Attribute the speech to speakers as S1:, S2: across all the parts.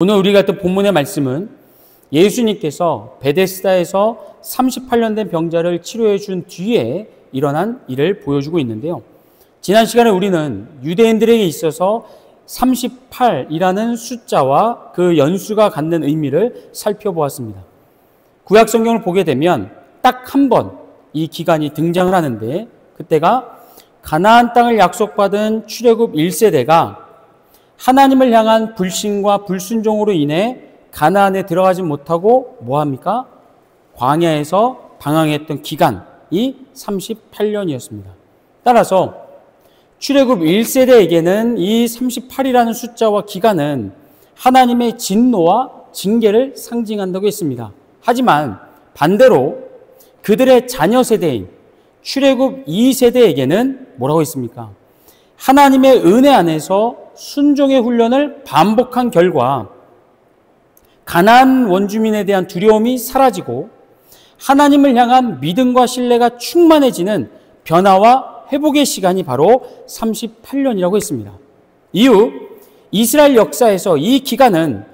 S1: 오늘 우리가 또 본문의 말씀은 예수님께서 베데스다에서 38년 된 병자를 치료해 준 뒤에 일어난 일을 보여주고 있는데요. 지난 시간에 우리는 유대인들에게 있어서 38이라는 숫자와 그 연수가 갖는 의미를 살펴보았습니다. 구약 성경을 보게 되면 딱 한 번 이 기간이 등장을 하는데, 그때가 가나안 땅을 약속받은 출애굽 1세대가 하나님을 향한 불신과 불순종으로 인해 가나안에 들어가지 못하고 뭐합니까? 광야에서 방황했던 기간이 38년이었습니다. 따라서 출애굽 1세대에게는 이 38이라는 숫자와 기간은 하나님의 진노와 징계를 상징한다고 했습니다. 하지만 반대로 그들의 자녀 세대인 출애굽 2세대에게는 뭐라고 했습니까? 하나님의 은혜 안에서 순종의 훈련을 반복한 결과 가나안 원주민에 대한 두려움이 사라지고 하나님을 향한 믿음과 신뢰가 충만해지는 변화와 회복의 시간이 바로 38년이라고 했습니다. 이후 이스라엘 역사에서 이 기간은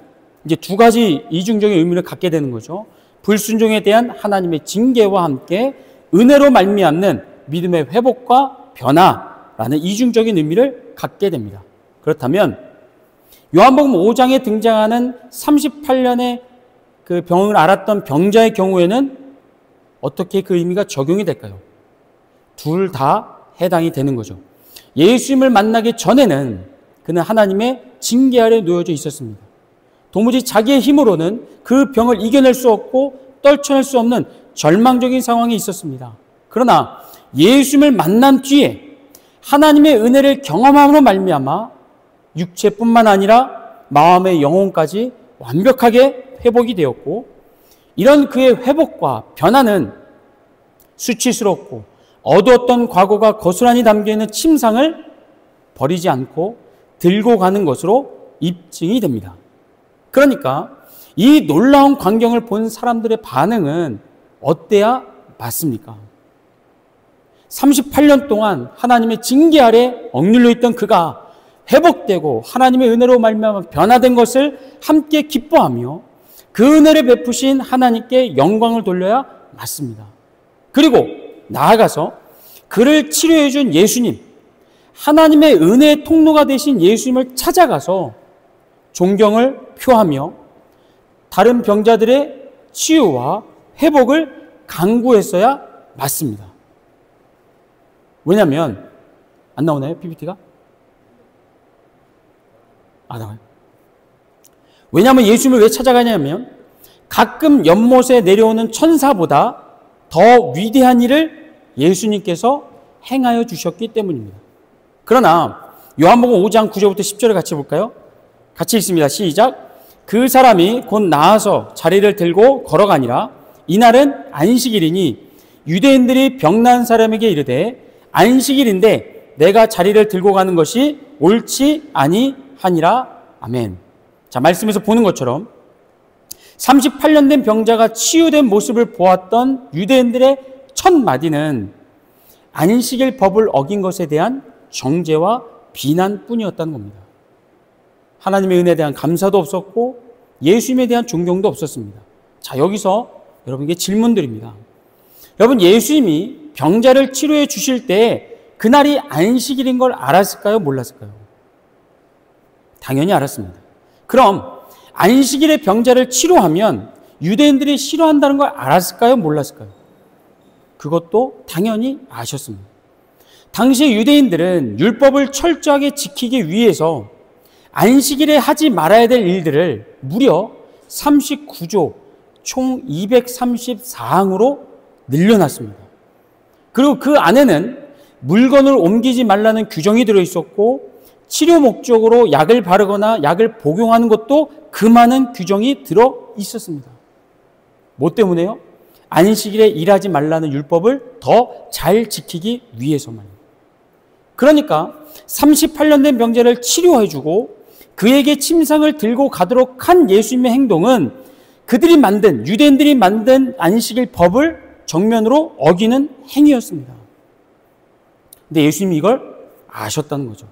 S1: 이제 두 가지 이중적인 의미를 갖게 되는 거죠. 불순종에 대한 하나님의 징계와 함께 은혜로 말미암는 믿음의 회복과 변화라는 이중적인 의미를 갖게 됩니다. 그렇다면 요한복음 5장에 등장하는 38년의 그 병을 앓았던 병자의 경우에는 어떻게 그 의미가 적용이 될까요? 둘 다 해당이 되는 거죠. 예수님을 만나기 전에는 그는 하나님의 징계 아래 놓여져 있었습니다. 도무지 자기의 힘으로는 그 병을 이겨낼 수 없고 떨쳐낼 수 없는 절망적인 상황에 있었습니다. 그러나 예수님을 만난 뒤에 하나님의 은혜를 경험함으로 말미암아 육체뿐만 아니라 마음의 영혼까지 완벽하게 회복이 되었고, 이런 그의 회복과 변화는 수치스럽고 어두웠던 과거가 고스란히 담겨있는 침상을 버리지 않고 들고 가는 것으로 입증이 됩니다. 그러니까 이 놀라운 광경을 본 사람들의 반응은 어때야 맞습니까? 38년 동안 하나님의 징계 아래 억눌려 있던 그가 회복되고 하나님의 은혜로 말미암아 변화된 것을 함께 기뻐하며 그 은혜를 베푸신 하나님께 영광을 돌려야 맞습니다. 그리고 나아가서 그를 치료해 준 예수님, 하나님의 은혜의 통로가 되신 예수님을 찾아가서 존경을 표하며 다른 병자들의 치유와 회복을 강구했어야 맞습니다. 왜냐하면 안 나오나요? PPT가? 나와요. 왜냐하면 예수님을 왜 찾아가냐면 가끔 연못에 내려오는 천사보다 더 위대한 일을 예수님께서 행하여 주셨기 때문입니다. 그러나 요한복음 5장 9절부터 10절을 같이 볼까요? 같이 읽습니다. 시작. 그 사람이 곧 나아서 자리를 들고 걸어가니라. 이날은 안식일이니 유대인들이 병난 사람에게 이르되 안식일인데 내가 자리를 들고 가는 것이 옳지 아니하니라. 아멘. 자, 말씀에서 보는 것처럼 38년 된 병자가 치유된 모습을 보았던 유대인들의 첫 마디는 안식일 법을 어긴 것에 대한 정죄와 비난뿐이었다는 겁니다. 하나님의 은혜에 대한 감사도 없었고 예수님에 대한 존경도 없었습니다. 자, 여기서 여러분에게 질문드립니다. 여러분, 예수님이 병자를 치료해 주실 때 그날이 안식일인 걸 알았을까요? 몰랐을까요? 당연히 알았습니다. 그럼 안식일에 병자를 치료하면 유대인들이 싫어한다는 걸 알았을까요? 몰랐을까요? 그것도 당연히 아셨습니다. 당시 유대인들은 율법을 철저하게 지키기 위해서 안식일에 하지 말아야 될 일들을 무려 39조 총 234항으로 늘려놨습니다. 그리고 그 안에는 물건을 옮기지 말라는 규정이 들어있었고 치료 목적으로 약을 바르거나 약을 복용하는 것도 그 많은 규정이 들어있었습니다. 뭐 때문에요? 안식일에 일하지 말라는 율법을 더 잘 지키기 위해서만. 그러니까 38년 된 병자를 치료해주고 그에게 침상을 들고 가도록 한 예수님의 행동은 그들이 만든, 유대인들이 만든 안식일 법을 정면으로 어기는 행위였습니다. 근데 예수님이 이걸 아셨다는 거죠.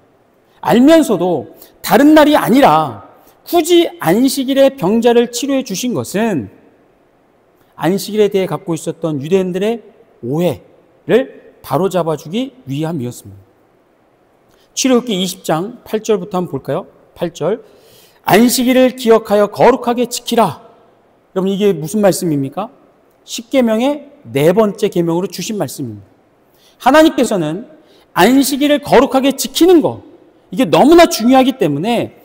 S1: 알면서도 다른 날이 아니라 굳이 안식일에 병자를 치료해 주신 것은 안식일에 대해 갖고 있었던 유대인들의 오해를 바로잡아 주기 위함이었습니다. 출애굽기 20장 8절부터 한번 볼까요? 8절. 안식일을 기억하여 거룩하게 지키라. 여러분, 이게 무슨 말씀입니까? 십계명의 네 번째 계명으로 주신 말씀입니다. 하나님께서는 안식일을 거룩하게 지키는 것, 이게 너무나 중요하기 때문에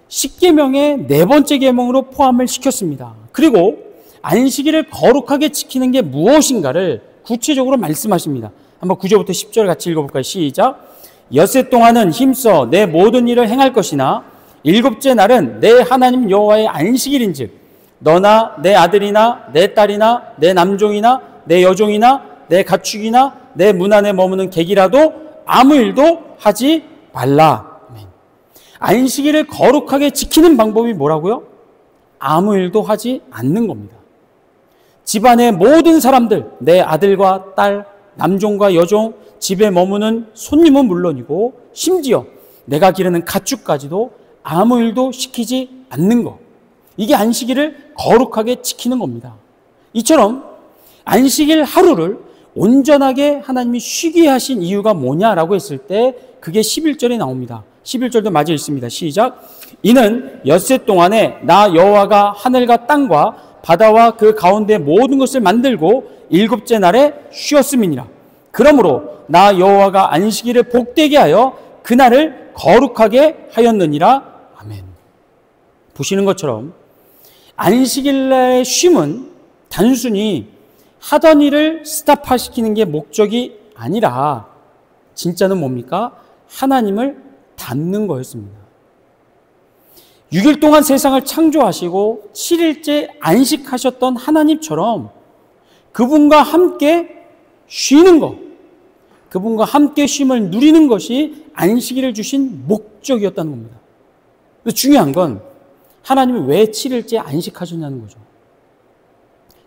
S1: 십계명의 네 번째 계명으로 포함을 시켰습니다. 그리고 안식일을 거룩하게 지키는 게 무엇인가를 구체적으로 말씀하십니다. 한번 9절부터 10절 같이 읽어볼까요? 시작. 엿새 동안은 힘써 내 모든 일을 행할 것이나 일곱째 날은 내 하나님 여호와의 안식일인즉 너나 내 아들이나 내 딸이나 내 남종이나 내 여종이나 내 가축이나 내 문 안에 머무는 객이라도 아무 일도 하지 말라. 안식일을 거룩하게 지키는 방법이 뭐라고요? 아무 일도 하지 않는 겁니다. 집안의 모든 사람들, 내 아들과 딸, 남종과 여종, 집에 머무는 손님은 물론이고 심지어 내가 기르는 가축까지도 아무 일도 시키지 않는 것. 이게 안식일을 거룩하게 지키는 겁니다. 이처럼 안식일 하루를 온전하게 하나님이 쉬게 하신 이유가 뭐냐라고 했을 때 그게 11절에 나옵니다. 11절도 마저 읽습니다. 시작. 이는 엿새 동안에 나 여호와가 하늘과 땅과 바다와 그 가운데 모든 것을 만들고 일곱째 날에 쉬었음이니라. 그러므로 나 여호와가 안식일을 복되게 하여 그날을 거룩하게 하였느니라. 아멘. 보시는 것처럼 안식일날의 쉼은 단순히 하던 일을 스탑화시키는 게 목적이 아니라 진짜는 뭡니까? 하나님을 닮는 거였습니다. 6일 동안 세상을 창조하시고 7일째 안식하셨던 하나님처럼 그분과 함께 쉬는 것, 그분과 함께 쉼을 누리는 것이 안식일을 주신 목적이었다는 겁니다. 근데 중요한 건 하나님이 왜 7일째 안식하셨냐는 거죠.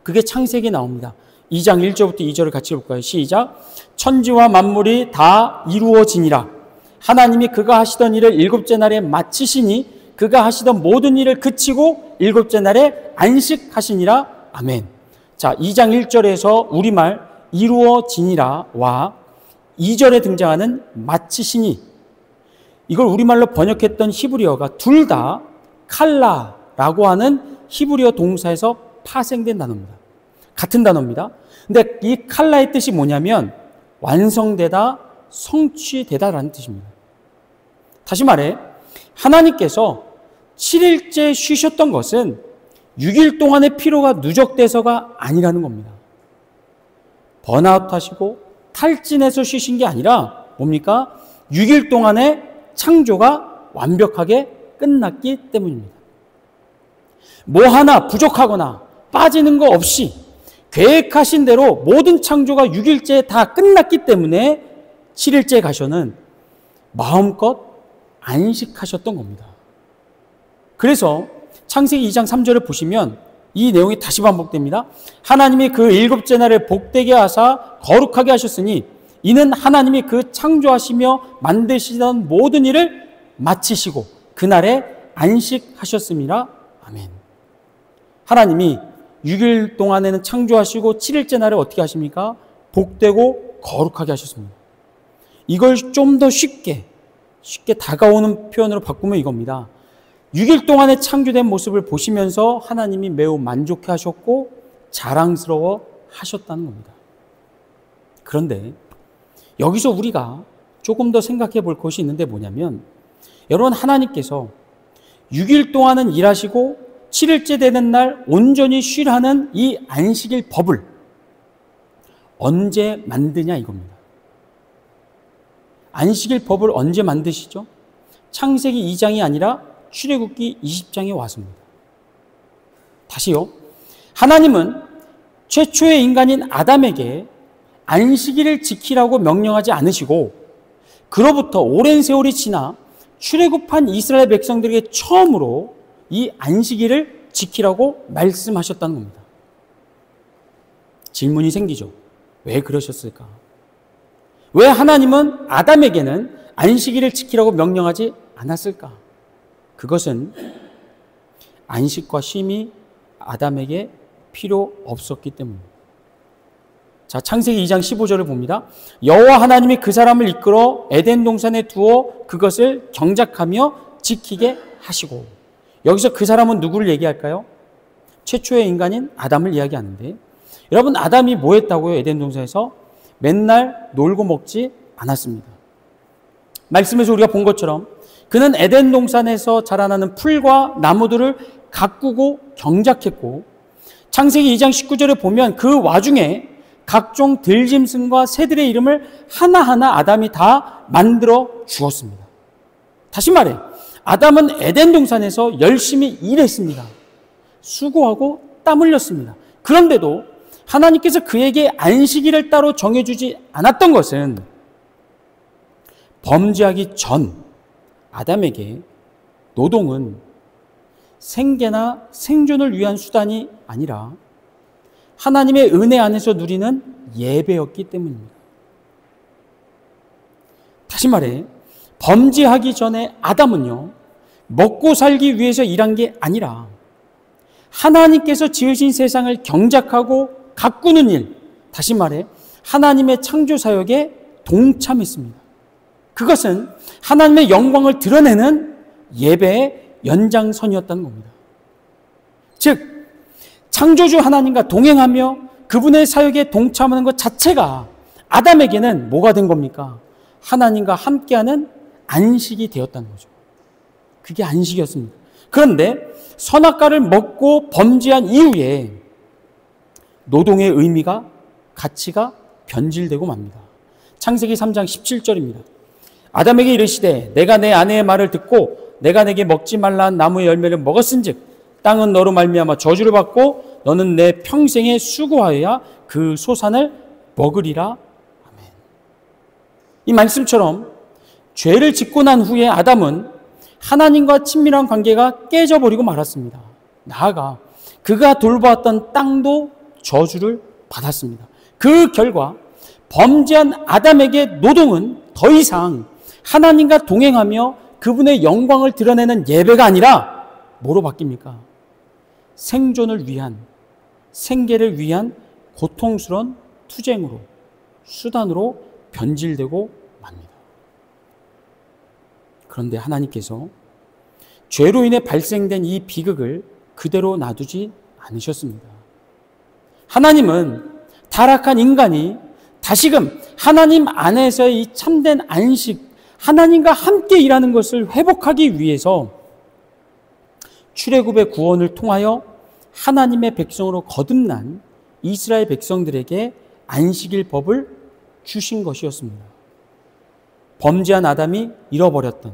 S1: 그게 창세기에 나옵니다. 2장 1절부터 2절을 같이 볼까요? 시작. 천지와 만물이 다 이루어지니라. 하나님이 그가 하시던 일을 일곱째 날에 마치시니 그가 하시던 모든 일을 그치고 일곱째 날에 안식하시니라. 아멘. 자, 2장 1절에서 우리말 이루어지니라와 2절에 등장하는 마치시니, 이걸 우리말로 번역했던 히브리어가 둘 다 칼라라고 하는 히브리어 동사에서 파생된 단어입니다. 같은 단어입니다. 근데 이 칼라의 뜻이 뭐냐면 완성되다, 성취되다라는 뜻입니다. 다시 말해 하나님께서 7일째 쉬셨던 것은 6일 동안의 피로가 누적돼서가 아니라는 겁니다. 번아웃 하시고 탈진해서 쉬신 게 아니라 뭡니까? 6일 동안의 창조가 완벽하게 끝났기 때문입니다. 뭐 하나 부족하거나 빠지는 거 없이 계획하신 대로 모든 창조가 6일째에 다 끝났기 때문에 7일째 가셔는 마음껏 안식하셨던 겁니다. 그래서 창세기 2장 3절을 보시면 이 내용이 다시 반복됩니다. 하나님이 그 일곱째 날을 복되게 하사 거룩하게 하셨으니 이는 하나님이 그 창조하시며 만드시던 모든 일을 마치시고 그날에 안식하셨음이라. 아멘. 하나님이 6일 동안에는 창조하시고 7일째 날에 어떻게 하십니까? 복되고 거룩하게 하셨습니다. 이걸 좀 더 쉽게 다가오는 표현으로 바꾸면 이겁니다. 6일 동안에 창조된 모습을 보시면서 하나님이 매우 만족해 하셨고 자랑스러워 하셨다는 겁니다. 그런데 여기서 우리가 조금 더 생각해 볼 것이 있는데 뭐냐면, 여러분, 하나님께서 6일 동안은 일하시고 7일째 되는 날 온전히 쉬라는 이 안식일 법을 언제 만드냐 이겁니다. 안식일 법을 언제 만드시죠? 창세기 2장이 아니라 출애굽기 20장에 와서입니다. 다시요. 하나님은 최초의 인간인 아담에게 안식일을 지키라고 명령하지 않으시고 그로부터 오랜 세월이 지나 출애굽한 이스라엘 백성들에게 처음으로 이 안식일을 지키라고 말씀하셨다는 겁니다. 질문이 생기죠. 왜 그러셨을까? 왜 하나님은 아담에게는 안식일을 지키라고 명령하지 않았을까? 그것은 안식과 쉼이 아담에게 필요 없었기 때문입니다. 자, 창세기 2장 15절을 봅니다. 여호와 하나님이 그 사람을 이끌어 에덴 동산에 두어 그것을 경작하며 지키게 하시고. 여기서 그 사람은 누구를 얘기할까요? 최초의 인간인 아담을 이야기하는데, 여러분, 아담이 뭐 했다고요? 에덴 동산에서 맨날 놀고 먹지 않았습니다. 말씀에서 우리가 본 것처럼 그는 에덴 동산에서 자라나는 풀과 나무들을 가꾸고 경작했고, 창세기 2장 19절에 보면 그 와중에 각종 들짐승과 새들의 이름을 하나하나 아담이 다 만들어 주었습니다. 다시 말해, 아담은 에덴 동산에서 열심히 일했습니다. 수고하고 땀 흘렸습니다. 그런데도 하나님께서 그에게 안식일을 따로 정해주지 않았던 것은 범죄하기 전 아담에게 노동은 생계나 생존을 위한 수단이 아니라 하나님의 은혜 안에서 누리는 예배였기 때문입니다. 다시 말해, 범죄하기 전에 아담은요, 먹고 살기 위해서 일한 게 아니라 하나님께서 지으신 세상을 경작하고 가꾸는 일, 다시 말해 하나님의 창조 사역에 동참했습니다. 그것은 하나님의 영광을 드러내는 예배의 연장선이었다는 겁니다. 즉, 창조주 하나님과 동행하며 그분의 사역에 동참하는 것 자체가 아담에게는 뭐가 된 겁니까? 하나님과 함께하는 안식이 되었다는 거죠. 그게 안식이었습니다. 그런데 선악과를 먹고 범죄한 이후에 노동의 의미가, 가치가 변질되고 맙니다. 창세기 3장 17절입니다. 아담에게 이르시되 내가 내 아내의 말을 듣고 내가 내게 먹지 말라 한 나무의 열매를 먹었은즉 땅은 너로 말미암아 저주를 받고 너는 내 평생에 수고하여야 그 소산을 먹으리라. 아멘. 이 말씀처럼 죄를 짓고 난 후에 아담은 하나님과 친밀한 관계가 깨져버리고 말았습니다. 나아가 그가 돌보았던 땅도 저주를 받았습니다. 그 결과 범죄한 아담에게 노동은 더 이상 하나님과 동행하며 그분의 영광을 드러내는 예배가 아니라 뭐로 바뀝니까? 생존을 위한, 생계를 위한 고통스러운 투쟁으로, 수단으로 변질되고 맙니다. 그런데 하나님께서 죄로 인해 발생된 이 비극을 그대로 놔두지 않으셨습니다. 하나님은 타락한 인간이 다시금 하나님 안에서의 이 참된 안식, 하나님과 함께 일하는 것을 회복하기 위해서 출애굽의 구원을 통하여 하나님의 백성으로 거듭난 이스라엘 백성들에게 안식일 법을 주신 것이었습니다. 범죄한 아담이 잃어버렸던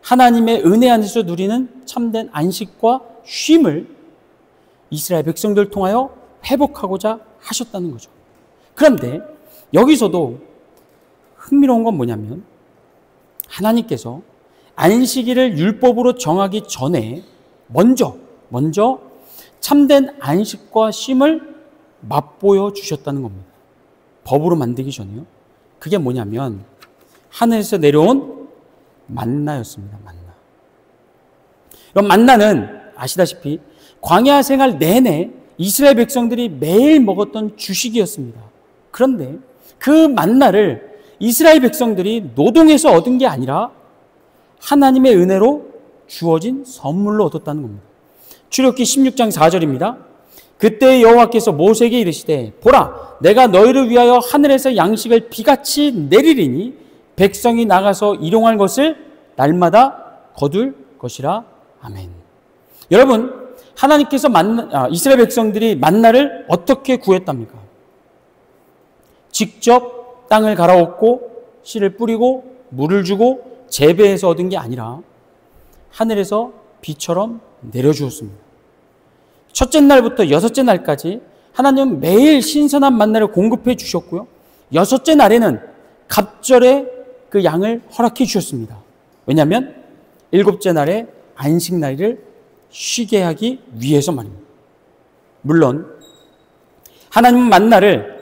S1: 하나님의 은혜 안에서 누리는 참된 안식과 쉼을 이스라엘 백성들을 통하여 회복하고자 하셨다는 거죠. 그런데 여기서도 흥미로운 건 뭐냐면 하나님께서 안식일을 율법으로 정하기 전에 먼저 참된 안식과 쉼을 맛보여 주셨다는 겁니다. 법으로 만들기 전에요. 그게 뭐냐면 하늘에서 내려온 만나였습니다. 만나. 그럼 만나는 아시다시피 광야 생활 내내 이스라엘 백성들이 매일 먹었던 주식이었습니다. 그런데 그 만나를 이스라엘 백성들이 노동해서 얻은 게 아니라 하나님의 은혜로 주어진 선물로 얻었다는 겁니다. 출애굽기 16장 4절입니다. 그때 여호와께서 모세에게 이르시되 보라 내가 너희를 위하여 하늘에서 양식을 비같이 내리리니 백성이 나가서 일용할 것을 날마다 거둘 것이라. 아멘. 여러분, 하나님께서 이스라엘 백성들이 만나를 어떻게 구했답니까? 직접 땅을 갈아엎고 씨를 뿌리고 물을 주고 재배해서 얻은 게 아니라 하늘에서 비처럼 내려주었습니다. 첫째 날부터 여섯째 날까지 하나님은 매일 신선한 만나를 공급해 주셨고요. 여섯째 날에는 갑절에 그 양을 허락해 주셨습니다. 왜냐하면 일곱째 날에 안식날을 쉬게 하기 위해서 말입니다. 물론 하나님은 만나를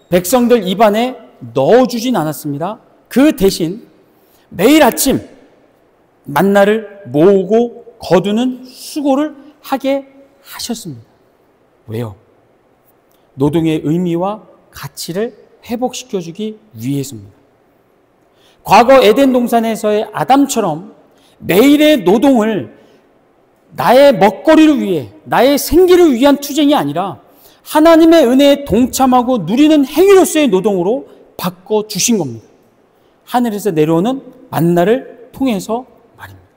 S1: 백성들 입안에 넣어주진 않았습니다. 그 대신 매일 아침 만나를 모으고 거두는 수고를 하게 하셨습니다. 왜요? 노동의 의미와 가치를 회복시켜주기 위해서입니다. 과거 에덴 동산에서의 아담처럼 매일의 노동을 나의 먹거리를 위해, 나의 생기를 위한 투쟁이 아니라 하나님의 은혜에 동참하고 누리는 행위로서의 노동으로 바꿔주신 겁니다. 하늘에서 내려오는 만나를 통해서 말입니다.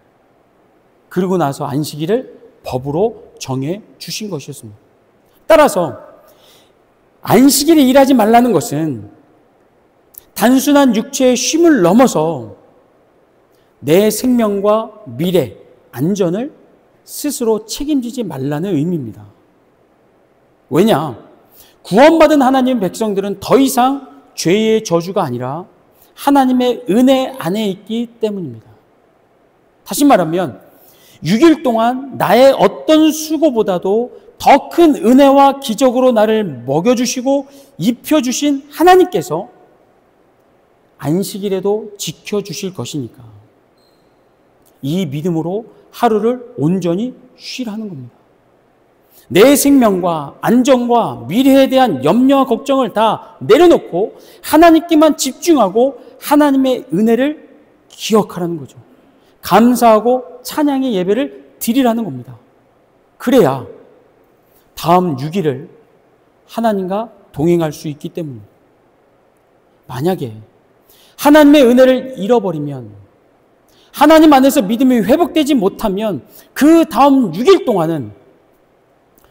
S1: 그리고 나서 안식일을 법으로 정해 주신 것이었습니다. 따라서 안식일에 일하지 말라는 것은 단순한 육체의 쉼을 넘어서 내 생명과 미래, 안전을 스스로 책임지지 말라는 의미입니다. 왜냐? 구원받은 하나님 백성들은 더 이상 죄의 저주가 아니라 하나님의 은혜 안에 있기 때문입니다. 다시 말하면 6일 동안 나의 어떤 수고보다도 더 큰 은혜와 기적으로 나를 먹여주시고 입혀주신 하나님께서 안식일에도 지켜주실 것이니까 이 믿음으로 하루를 온전히 쉬라는 겁니다. 내 생명과 안전과 미래에 대한 염려와 걱정을 다 내려놓고 하나님께만 집중하고 하나님의 은혜를 기억하라는 거죠. 감사하고 찬양의 예배를 드리라는 겁니다. 그래야 다음 6일을 하나님과 동행할 수 있기 때문입니다. 만약에 하나님의 은혜를 잃어버리면, 하나님 안에서 믿음이 회복되지 못하면 그 다음 6일 동안은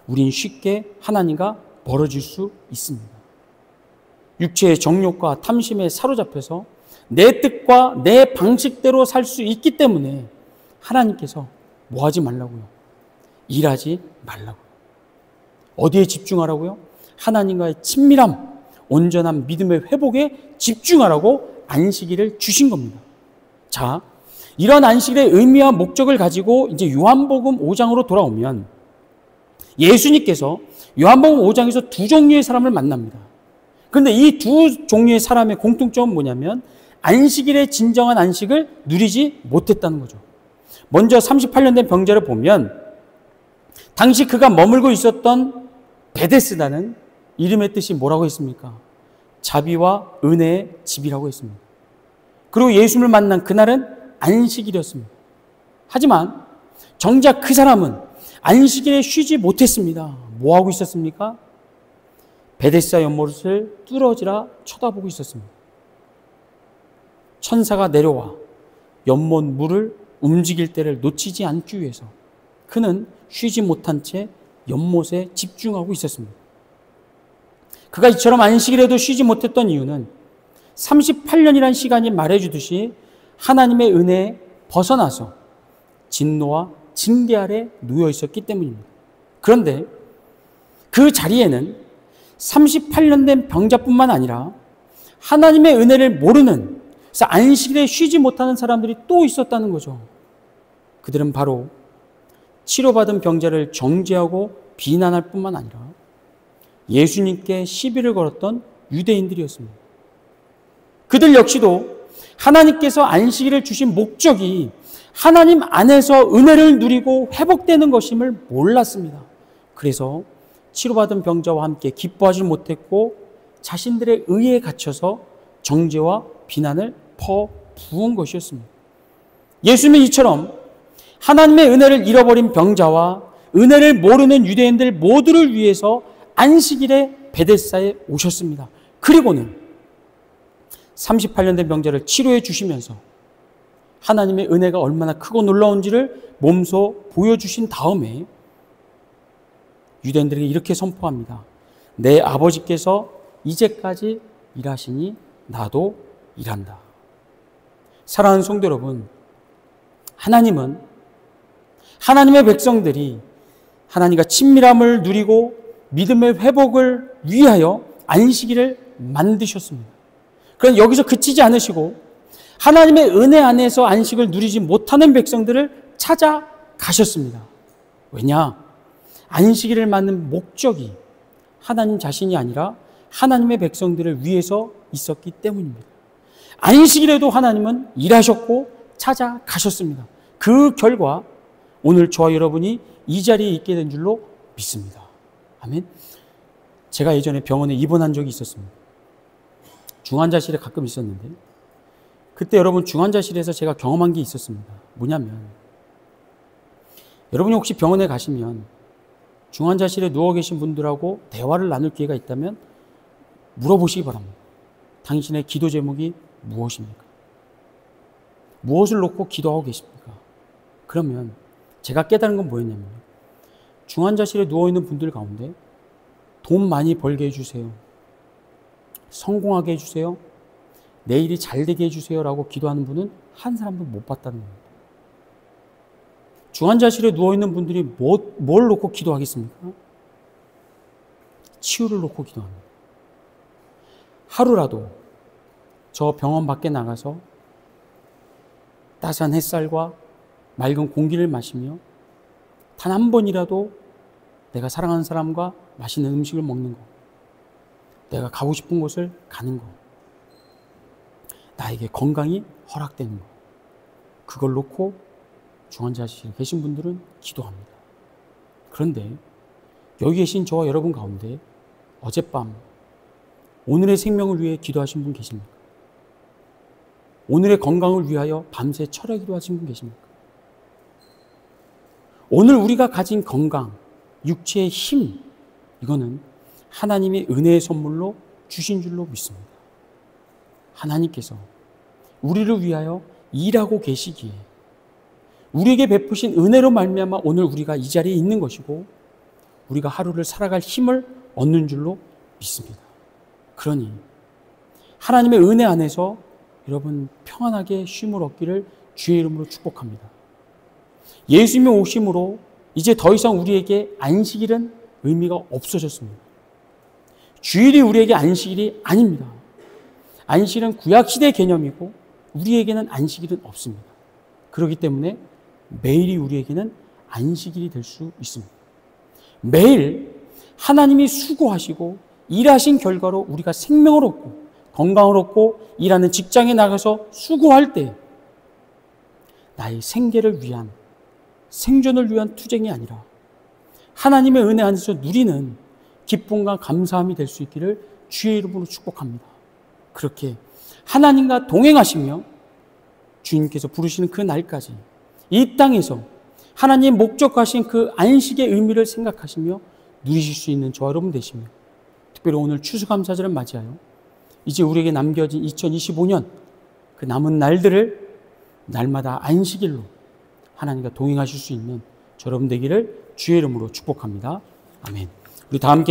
S1: 우린 쉽게 하나님과 멀어질 수 있습니다. 육체의 정욕과 탐심에 사로잡혀서 내 뜻과 내 방식대로 살 수 있기 때문에 하나님께서 뭐 하지 말라고요? 일하지 말라고요. 어디에 집중하라고요? 하나님과의 친밀함, 온전한 믿음의 회복에 집중하라고 안식일을 주신 겁니다. 자, 이런 안식일의 의미와 목적을 가지고 이제 요한복음 5장으로 돌아오면 예수님께서 요한복음 5장에서 두 종류의 사람을 만납니다. 그런데 이 두 종류의 사람의 공통점은 뭐냐면 안식일의 진정한 안식을 누리지 못했다는 거죠. 먼저 38년 된 병자를 보면 당시 그가 머물고 있었던 베데스다는 이름의 뜻이 뭐라고 했습니까? 자비와 은혜의 집이라고 했습니다. 그리고 예수님을 만난 그날은 안식일이었습니다. 하지만 정작 그 사람은 안식일에 쉬지 못했습니다. 뭐 하고 있었습니까? 베데스다 연못을 뚫어지라 쳐다보고 있었습니다. 천사가 내려와 연못 물을 움직일 때를 놓치지 않기 위해서 그는 쉬지 못한 채 연못에 집중하고 있었습니다. 그가 이처럼 안식일에도 쉬지 못했던 이유는 38년이라는 시간이 말해주듯이 하나님의 은혜에 벗어나서 진노와 징계 아래 놓여 있었기 때문입니다. 그런데 그 자리에는 38년 된 병자뿐만 아니라 하나님의 은혜를 모르는, 그래서 안식일에 쉬지 못하는 사람들이 또 있었다는 거죠. 그들은 바로 치료받은 병자를 정죄하고 비난할 뿐만 아니라 예수님께 시비를 걸었던 유대인들이었습니다. 그들 역시도 하나님께서 안식일을 주신 목적이 하나님 안에서 은혜를 누리고 회복되는 것임을 몰랐습니다. 그래서 치료받은 병자와 함께 기뻐하지 못했고 자신들의 의에 갇혀서 정죄와 비난을 퍼부은 것이었습니다. 예수님은 이처럼 하나님의 은혜를 잃어버린 병자와 은혜를 모르는 유대인들 모두를 위해서 안식일에 베데스다에 오셨습니다. 그리고는 38년 된 병자를 치료해 주시면서 하나님의 은혜가 얼마나 크고 놀라운지를 몸소 보여주신 다음에 유대인들에게 이렇게 선포합니다. 내 아버지께서 이제까지 일하시니 나도 일한다. 사랑하는 성도 여러분, 하나님은 하나님의 백성들이 하나님과 친밀함을 누리고 믿음의 회복을 위하여 안식일을 만드셨습니다. 그럼 여기서 그치지 않으시고 하나님의 은혜 안에서 안식을 누리지 못하는 백성들을 찾아가셨습니다. 왜냐? 안식일을 만든 목적이 하나님 자신이 아니라 하나님의 백성들을 위해서 있었기 때문입니다. 안식일에도 하나님은 일하셨고 찾아가셨습니다. 그 결과 오늘 저와 여러분이 이 자리에 있게 된 줄로 믿습니다. 아멘. 제가 예전에 병원에 입원한 적이 있었습니다. 중환자실에 가끔 있었는데, 그때 여러분 중환자실에서 제가 경험한 게 있었습니다. 뭐냐면, 여러분이 혹시 병원에 가시면 중환자실에 누워 계신 분들하고 대화를 나눌 기회가 있다면 물어보시기 바랍니다. 당신의 기도 제목이 무엇입니까? 무엇을 놓고 기도하고 계십니까? 그러면 제가 깨달은 건 뭐였냐면, 중환자실에 누워있는 분들 가운데 돈 많이 벌게 해주세요, 성공하게 해주세요, 내 일이 잘 되게 해주세요 라고 기도하는 분은 한 사람도 못 봤다는 겁니다. 중환자실에 누워있는 분들이 뭘 놓고 기도하겠습니까? 치유를 놓고 기도합니다. 하루라도 저 병원 밖에 나가서 따스한 햇살과 맑은 공기를 마시며 단 한 번이라도 내가 사랑하는 사람과 맛있는 음식을 먹는 것, 내가 가고 싶은 곳을 가는 것, 나에게 건강이 허락되는 것, 그걸 놓고 중환자실에 계신 분들은 기도합니다. 그런데 여기 계신 저와 여러분 가운데 어젯밤 오늘의 생명을 위해 기도하신 분 계십니까? 오늘의 건강을 위하여 밤새 철야 기도하신 분 계십니까? 오늘 우리가 가진 건강, 육체의 힘, 이거는 하나님의 은혜의 선물로 주신 줄로 믿습니다. 하나님께서 우리를 위하여 일하고 계시기에 우리에게 베푸신 은혜로 말미암아 오늘 우리가 이 자리에 있는 것이고, 우리가 하루를 살아갈 힘을 얻는 줄로 믿습니다. 그러니 하나님의 은혜 안에서 여러분 평안하게 쉼을 얻기를 주의 이름으로 축복합니다. 예수님의 오심으로 이제 더 이상 우리에게 안식일은 의미가 없어졌습니다. 주일이 우리에게 안식일이 아닙니다. 안식일은 구약시대의 개념이고 우리에게는 안식일은 없습니다. 그렇기 때문에 매일이 우리에게는 안식일이 될 수 있습니다. 매일 하나님이 수고하시고 일하신 결과로 우리가 생명을 얻고 건강을 얻고 일하는 직장에 나가서 수고할 때 나의 생계를 위한, 생존을 위한 투쟁이 아니라 하나님의 은혜 안에서 누리는 기쁨과 감사함이 될 수 있기를 주의 이름으로 축복합니다. 그렇게 하나님과 동행하시며 주님께서 부르시는 그 날까지 이 땅에서 하나님 목적하신 그 안식의 의미를 생각하시며 누리실 수 있는 저와 여러분 되시며, 특별히 오늘 추수감사절을 맞이하여 이제 우리에게 남겨진 2025년 그 남은 날들을 날마다 안식일로 하나님과 동행하실 수 있는 저 여러분 되기를 주의 이름으로 축복합니다. 아멘. 우리 다 함께